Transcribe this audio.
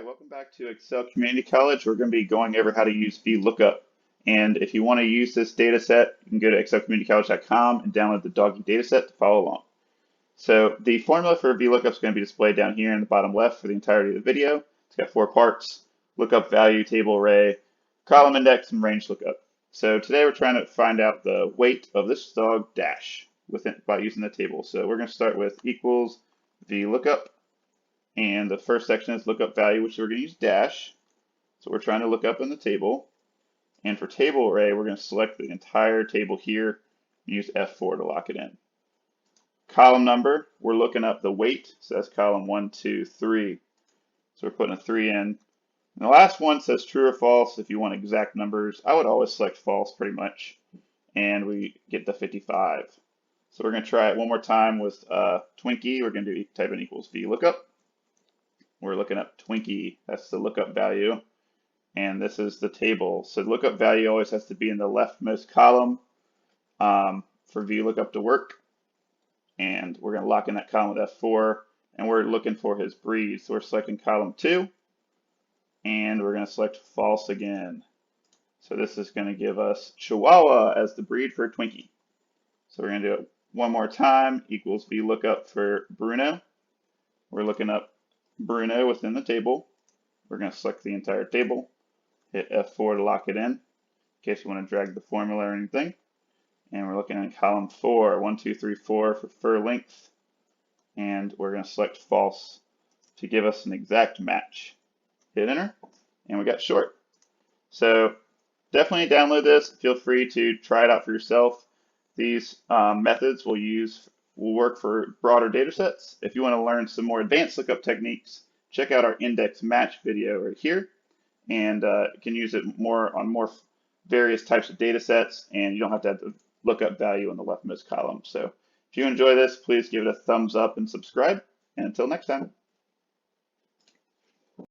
Hi, welcome back to Excel Community College. We're going to be going over how to use VLOOKUP. And if you want to use this data set, you can go to excelcommunitycollege.com and download the doggy data set to follow along. So the formula for VLOOKUP is going to be displayed down here in the bottom left for the entirety of the video. It's got 4 parts: lookup value, table array, column index, and range lookup. So today we're trying to find out the weight of this dog dash by using the table. So we're going to start with equals VLOOKUP. And the first section is lookup value, which we're going to use dash. So we're trying to look up in the table. And for table array, we're going to select the entire table here and use F4 to lock it in. Column number, we're looking up the weight. So that's column 1, 2, 3. So we're putting a 3 in. And the last one says true or false. If you want exact numbers, I would always select false pretty much. And we get the 55. So we're going to try it one more time with Twinkie. We're going to type in equals VLOOKUP. We're looking up Twinkie, that's the lookup value, and this is the table. So lookup value always has to be in the leftmost column for VLOOKUP to work, and we're going to lock in that column with F4, and we're looking for his breed. So we're selecting column 2, and we're going to select false again. So this is going to give us Chihuahua as the breed for Twinkie. So we're going to do it one more time, equals VLOOKUP for Bruno. We're looking up Bruno within the table. We're going to select the entire table, hit F4 to lock it in case you want to drag the formula or anything. And we're looking at column 4, 1, 2, 3, 4 for fur length. And we're going to select false to give us an exact match. Hit enter, and we got short. So definitely download this. Feel free to try it out for yourself. These methods will work for broader data sets. If you want to learn some more advanced lookup techniques, check out our index match video right here, and you can use it on more various types of data sets, and you don't have to have the lookup value in the leftmost column. So if you enjoy this, please give it a thumbs up and subscribe, and until next time.